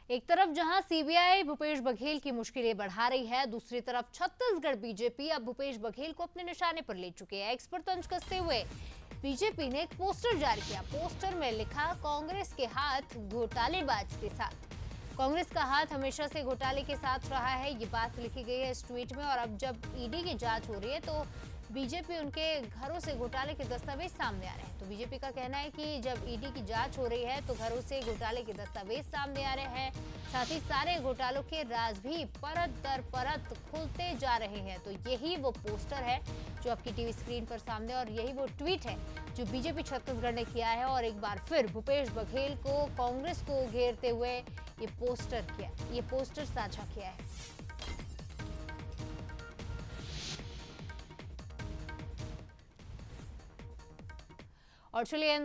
एक तरफ जहां सीबीआई भूपेश बघेल की मुश्किलें बढ़ा रही है, दूसरी तरफ छत्तीसगढ़ बीजेपी अब भूपेश बघेल को अपने निशाने पर ले चुके हैं। एक्स पर तंज कसते हुए बीजेपी ने एक पोस्टर जारी किया। पोस्टर में लिखा, कांग्रेस के हाथ घोटालेबाज के साथ। कांग्रेस का हाथ हमेशा से घोटाले के साथ रहा है, ये बात लिखी गई है इस ट्वीट में। और अब जब ईडी की जांच हो रही है तो बीजेपी उनके घरों से घोटाले के दस्तावेज सामने आ रहे हैं। तो बीजेपी का कहना है कि जब ईडी की जांच हो रही है तो घरों से घोटाले के दस्तावेज सामने आ रहे हैं, साथ ही सारे घोटालों के राज भी परत दर परत खुलते जा रहे हैं। तो यही वो पोस्टर है जो आपकी टीवी स्क्रीन पर सामने, और यही वो ट्वीट है जो बीजेपी छत्तीसगढ़ ने किया है। और एक बार फिर भूपेश बघेल को, कांग्रेस को घेरते हुए ये पोस्टर साझा किया है। और चलिए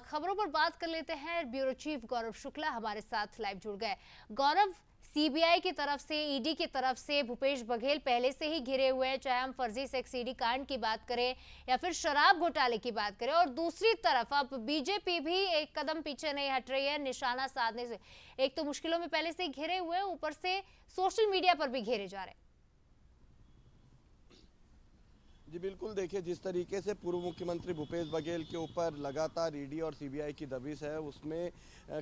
खबरों पर बात कर लेते हैं। ब्यूरो चीफ गौरव शुक्ला हमारे साथ लाइव जुड़ गए। गौरव, सीबीआई की तरफ से, ईडी की तरफ से भूपेश बघेल पहले से ही घिरे हुए हैं, चाहे हम फर्जी सेक्स ईडी कांड की बात करें या फिर शराब घोटाले की बात करें। और दूसरी तरफ अब बीजेपी भी एक कदम पीछे नहीं हट रही है निशाना साधने से। एक तो मुश्किलों में पहले से ही घिरे हुए हैं, ऊपर से सोशल मीडिया पर भी घेरे जा रहे हैं। जी बिल्कुल, देखिए जिस तरीके से पूर्व मुख्यमंत्री भूपेश बघेल के ऊपर लगातार ईडी और सीबीआई की दबिश है, उसमें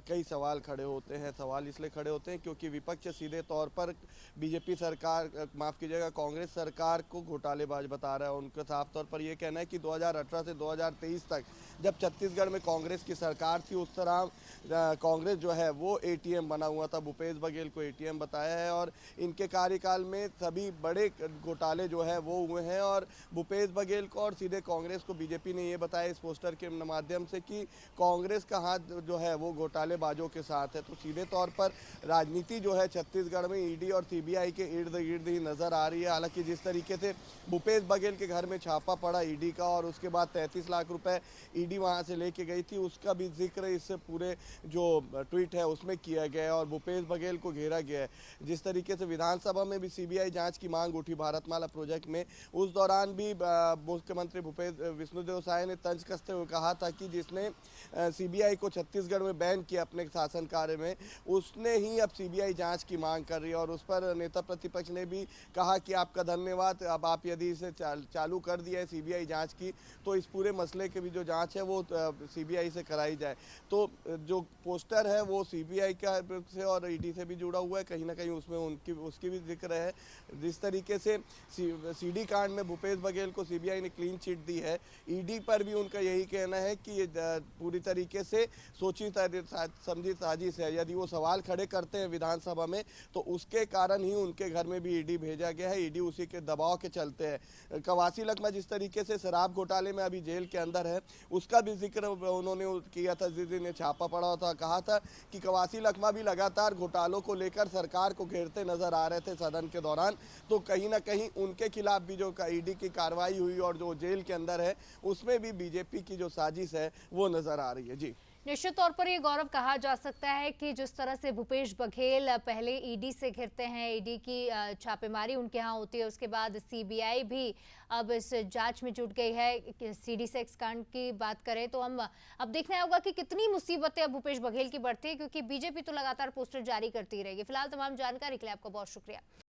कई सवाल खड़े होते हैं। सवाल इसलिए खड़े होते हैं क्योंकि विपक्ष सीधे तौर पर बीजेपी सरकार, माफ़ कीजिएगा, कांग्रेस सरकार को घोटालेबाज बता रहा है। उनका साफ तौर पर यह कहना है कि 2018 से 2023 तक जब छत्तीसगढ़ में कांग्रेस की सरकार थी, उस तरह कांग्रेस जो है वो एटीएम बना हुआ था। भूपेश बघेल को एटीएम बताया है और इनके कार्यकाल में सभी बड़े घोटाले जो है वो हुए हैं। और भूपेश बघेल को और सीधे कांग्रेस को बीजेपी ने ये बताया इस पोस्टर के माध्यम से कि कांग्रेस का हाथ जो है वो घोटालेबाजों के साथ है। तो सीधे तौर पर राजनीति जो है छत्तीसगढ़ में ईडी और सीबीआई के इर्द गिर्द ही नजर आ रही है। हालांकि जिस तरीके से भूपेश बघेल के घर में छापा पड़ा ईडी का और उसके बाद 33 लाख रुपए ईडी वहां से लेके गई थी, उसका भी जिक्र इस पूरे जो ट्वीट है उसमें किया गया है और भूपेश बघेल को घेरा गया है। जिस तरीके से विधानसभा में भी सीबीआई जांच की मांग उठी भारतमाला प्रोजेक्ट में, उस दौरान भी मुख्यमंत्री भूपेश विष्णुदेव साय ने तंज कसते हुए कहा था कि जिसने सीबीआई को छत्तीसगढ़ में बैन किया अपने शासन कार्य में, उसने ही अब सीबीआई जांच की मांग कर रही है। और उस पर नेता प्रतिपक्ष ने भी कहा कि आपका धन्यवाद, अब आप यदि इसे चालू कर दिया है सीबीआई जांच की, तो इस पूरे मसले की भी जो जांच है वो सीबीआई से कराई जाए। तो जो पोस्टर है वो सीबीआई का से और ईडी से भी जुड़ा हुआ है, कहीं ना कहीं उसमें उसकी भी जिक्र है। जिस तरीके से सीडी कांड में भूपेश बघेल को सीबीआई ने क्लीन चिट दी है, ईडी पर भी उनका यही कहना है कि ये पूरी तरीके से सोची समझी साजिश है। यदि वो सवाल खड़े करते हैं विधानसभा में तो उसके कारण ही उनके घर में भी ईडी भेजा गया है। ईडी उसी के दबाव के चलते हैं। कवासी लखमा जिस तरीके से शराब घोटाले में अभी जेल के अंदर है, उसका भी जिक्र उन्होंने किया था जिस दिन छापा पड़ा था। कहा था कि कवासी लखमा भी लगातार घोटालों को लेकर सरकार को घेरते नजर आ रहे थे सदन के दौरान। तो कहीं ना कहीं उनके खिलाफ भी जो ईडी की कार्रवाई हुई और जो जेल के अंदर है, उसमें भी बीजेपी की जो साजिश है वो नजर आ रही है। जी निश्चित तौर पर ये गौरव कहा जा सकता है कि जिस तरह से भूपेश बघेल पहले ईडी से घिरते हैं, ईडी की छापेमारी उनके यहाँ होती है, उसके बाद सीबीआई भी अब इस जांच में जुट गई है। सीडी सेक्स कांड की बात करें तो हम अब देखना होगा कि कितनी मुसीबतें अब भूपेश बघेल की बढ़ती है, क्योंकि बीजेपी तो लगातार पोस्टर जारी करती रहेगी। फिलहाल तमाम जानकारी के लिए आपका बहुत शुक्रिया।